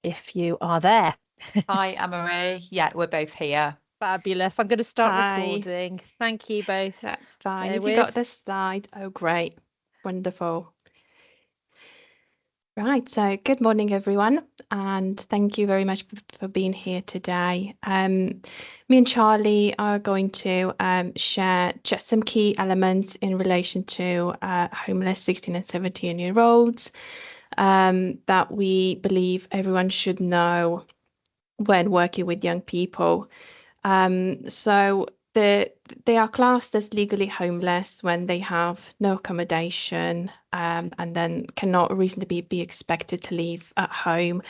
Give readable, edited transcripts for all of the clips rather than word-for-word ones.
if you are there. Hi, Anne-Marie. Yeah, we're both here. Fabulous. I'm going to start Hi, recording. Thank you both. that's fine. Bear If you got with. the slide, oh great, wonderful. Right, so good morning, everyone, and thank you very much for being here today. Me and Charlie are going to share just some key elements in relation to homeless 16 and 17-year-olds that we believe everyone should know when working with young people. So they are classed as legally homeless when they have no accommodation and then cannot reasonably be expected to live at home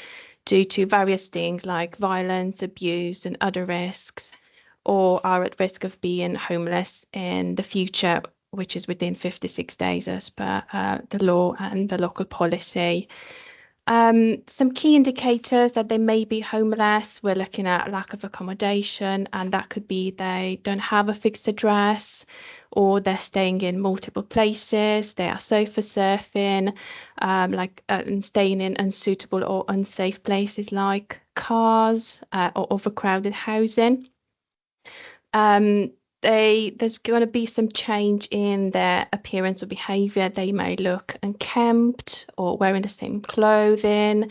due to various things like violence, abuse, and other risks, or are at risk of being homeless in the future, which is within 56 days as per the law and the local policy. Some key indicators that they may be homeless, we're looking at lack of accommodation, and that could be they don't have a fixed address or they're staying in multiple places, they are sofa surfing, and staying in unsuitable or unsafe places like cars or overcrowded housing. Um, there's going to be some change in their appearance or behavior. They may look unkempt or wearing the same clothing,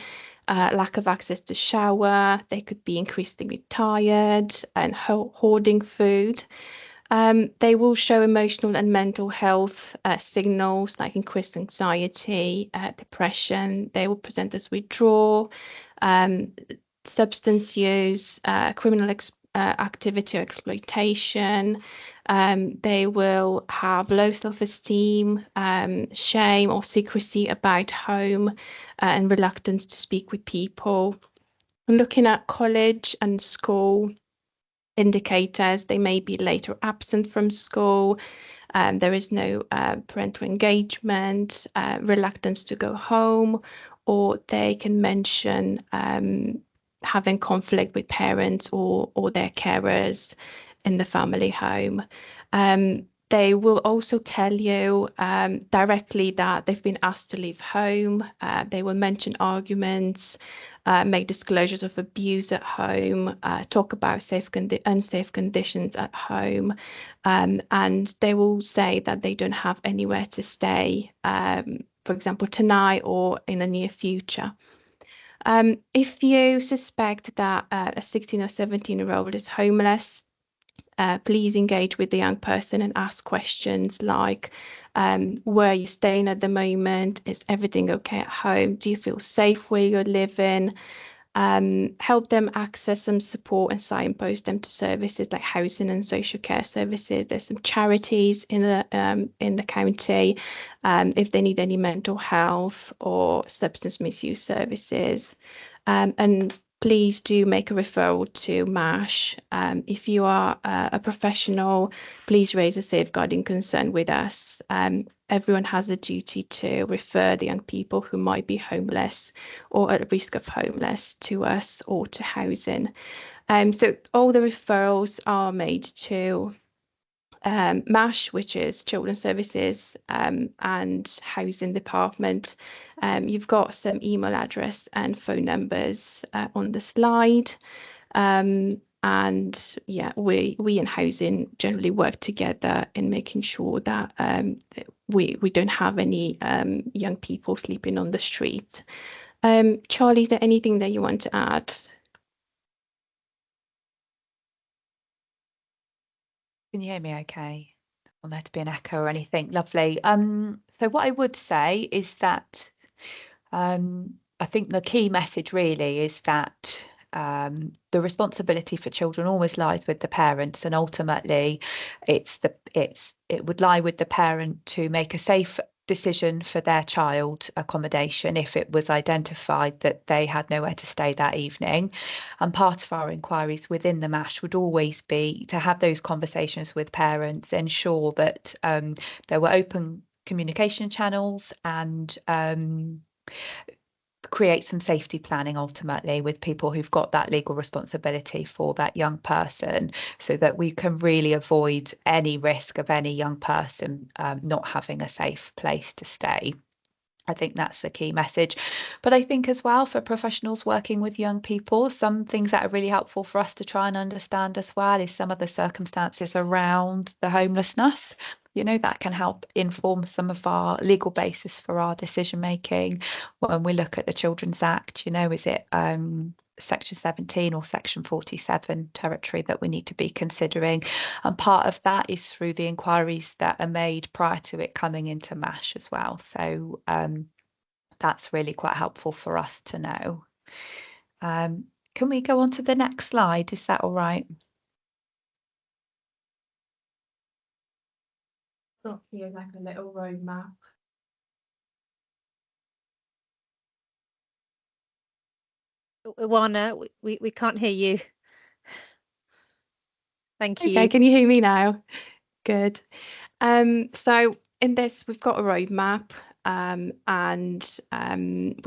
lack of access to shower. They could be increasingly tired and hoarding food. They will show emotional and mental health signals like increased anxiety, depression. They will present as withdrawal, um, substance use, criminal activity or exploitation. They will have low self-esteem, shame or secrecy about home, and reluctance to speak with people. Looking at college and school indicators, they may be late or absent from school. There is no parental engagement, reluctance to go home, or they can mention having conflict with parents or their carers in the family home. They will also tell you directly that they've been asked to leave home. They will mention arguments, make disclosures of abuse at home, talk about unsafe conditions at home, and they will say that they don't have anywhere to stay, for example, tonight or in the near future. If you suspect that a 16 or 17-year-old is homeless, please engage with the young person and ask questions like, where are you staying at the moment? Is everything okay at home? Do you feel safe where you're living? Help them access some support and signpost them to services like housing and social care services. There's some charities in the county if they need any mental health or substance misuse services. And please do make a referral to MASH. If you are a professional, please raise a safeguarding concern with us. Everyone has a duty to refer the young people who might be homeless or at risk of homeless to us or to housing. So all the referrals are made to MASH, which is Children's Services, and Housing Department. You've got some email address and phone numbers on the slide. And yeah, we in housing generally work together in making sure that we don't have any young people sleeping on the street. Charlie, is there anything that you want to add? Can you hear me okay? I don't want there to be an echo or anything. Lovely. So what I would say is that I think the key message really is that the responsibility for children always lies with the parents, and ultimately it would lie with the parent to make a safe decision for their child accommodation if it was identified that they had nowhere to stay that evening. And part of our inquiries within the MASH would always be to have those conversations with parents, ensure that there were open communication channels, and create some safety planning ultimately with people who've got that legal responsibility for that young person, so that we can really avoid any risk of any young person not having a safe place to stay. I think that's the key message. But I think as well for professionals working with young people, some things that are really helpful for us to try and understand as well is some of the circumstances around the homelessness. That can help inform some of our legal basis for our decision making when we look at the Children's Act. Is it Section 17 or Section 47 territory that we need to be considering? And part of that is through the inquiries that are made prior to it coming into MASH as well. So that's really quite helpful for us to know. Can we go on to the next slide? Is that all right? Got here like a little roadmap. Iwana, we can't hear you. Thank Okay, you. can you hear me now? Good. So in this, we've got a roadmap, and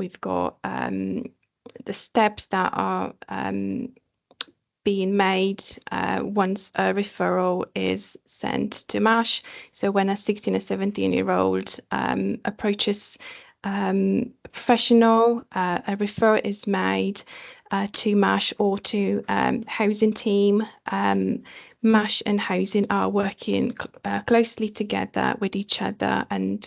we've got the steps that are being made once a referral is sent to MASH. So when a 16 or 17-year-old approaches a professional, a referral is made to MASH or to housing team. MASH and housing are working closely together with each other, and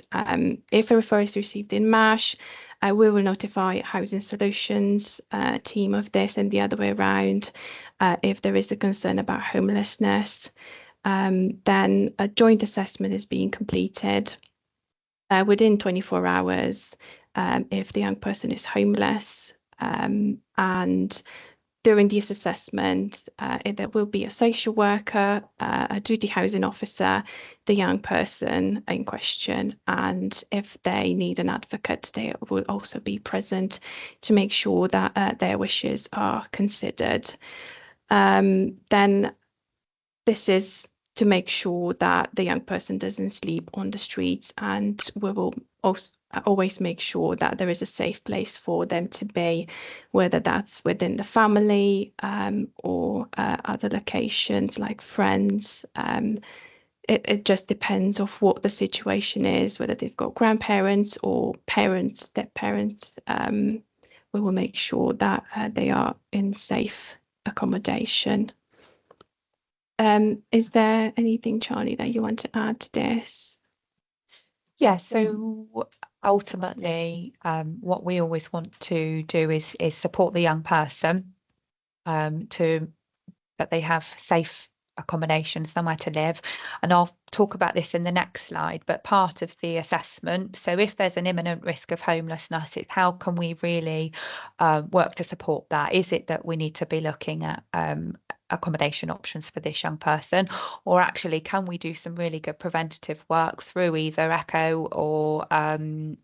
if a referral is received in MASH, we will notify Housing Solutions team of this, and the other way around. If there is a concern about homelessness, then a joint assessment is being completed within 24 hours if the young person is homeless, and during this assessment, there will be a social worker, a duty housing officer, the young person in question, and if they need an advocate, they will also be present to make sure that their wishes are considered. Then this is to make sure that the young person doesn't sleep on the streets, and we will also always make sure that there is a safe place for them to be, whether that's within the family or other locations like friends. It just depends of what the situation is, whether they've got grandparents or parents, step parents. We will make sure that they are in safe accommodation. Is there anything, Charlie, that you want to add to this? Yeah, so ultimately, what we always want to do is support the young person that they have safe accommodation, somewhere to live. And I'll talk about this in the next slide, but part of the assessment, so if there's an imminent risk of homelessness, it's how can we really work to support that? Is it that we need to be looking at accommodation options for this young person, or actually can we do some really good preventative work through either ECHO or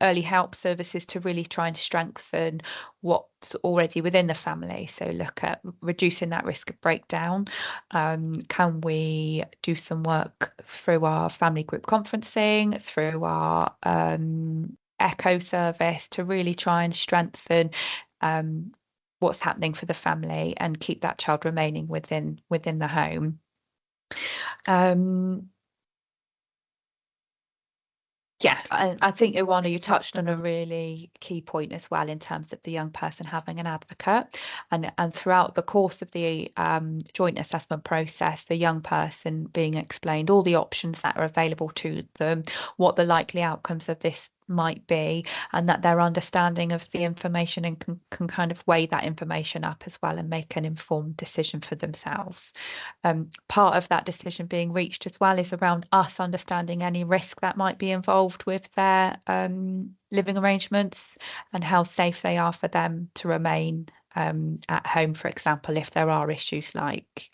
early help services to really try and strengthen what's already within the family? So look at reducing that risk of breakdown. Can we do some work through our family group conferencing, through our ECHO service to really try and strengthen what's happening for the family and keep that child remaining within the home. Yeah, and I think, Iwana, you touched on a really key point as well in terms of the young person having an advocate, and throughout the course of the joint assessment process, the young person being explained all the options that are available to them, what the likely outcomes of this might be, and that their understanding of the information and can kind of weigh that information up as well and make an informed decision for themselves. Part of that decision being reached as well is around us understanding any risk that might be involved with their living arrangements and how safe they are for them to remain at home, for example, if there are issues like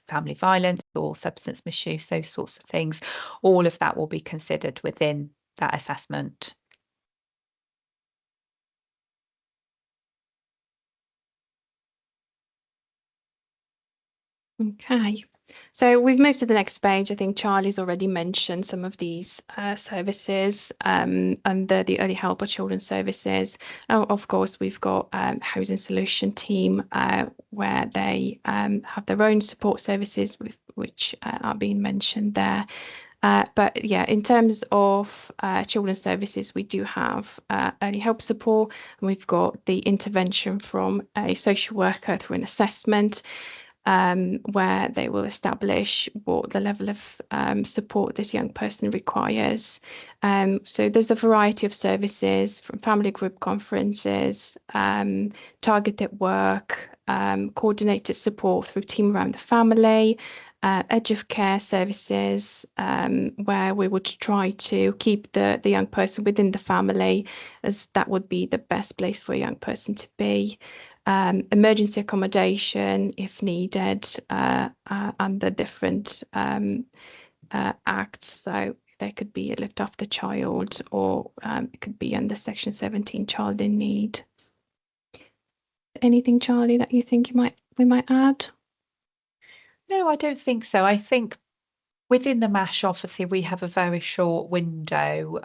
family violence or substance misuse, those sorts of things. All of that will be considered within that assessment. Okay, so we've moved to the next page. I think Charlie's already mentioned some of these services under the Early Help of Children services. Of course, we've got Housing Solution team where they have their own support services which are being mentioned there. But yeah, in terms of children's services, we do have early help support, and we've got the intervention from a social worker through an assessment, where they will establish what the level of support this young person requires. So there's a variety of services, from family group conferences, targeted work, coordinated support through Team Around the Family, edge of care services, where we would try to keep the young person within the family, as that would be the best place for a young person to be. Emergency accommodation if needed, under different acts. So there could be a looked after child, or it could be under Section 17 child in need. Anything, Charlie, that you think we might add? No, I don't think so. I think within the MASH, obviously, we have a very short window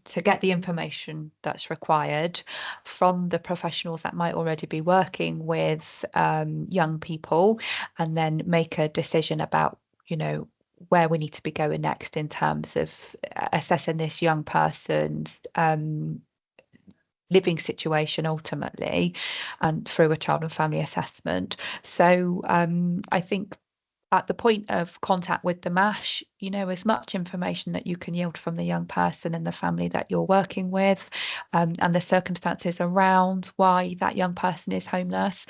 to get the information that's required from the professionals that might already be working with young people, and then make a decision about, where we need to be going next in terms of assessing this young person's living situation ultimately, and through a child and family assessment. So I think at the point of contact with the MASH, as much information that you can yield from the young person and the family that you're working with, and the circumstances around why that young person is homeless,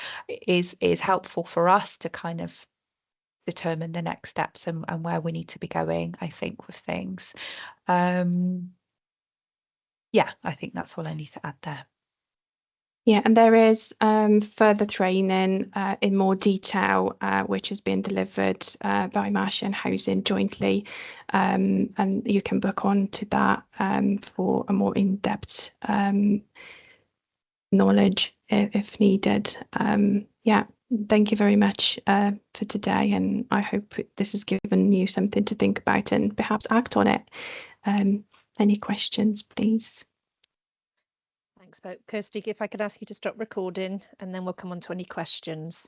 is helpful for us to kind of determine the next steps and where we need to be going, I think, with things. Yeah, I think that's all I need to add there. Yeah, and there is further training in more detail, which has been delivered by MASH and Housing jointly, and you can book on to that for a more in-depth knowledge if needed. Yeah, thank you very much for today, and I hope this has given you something to think about and perhaps act on it. Any questions, please? Thanks, Kirsty. If I could ask you to stop recording, and then we'll come on to any questions.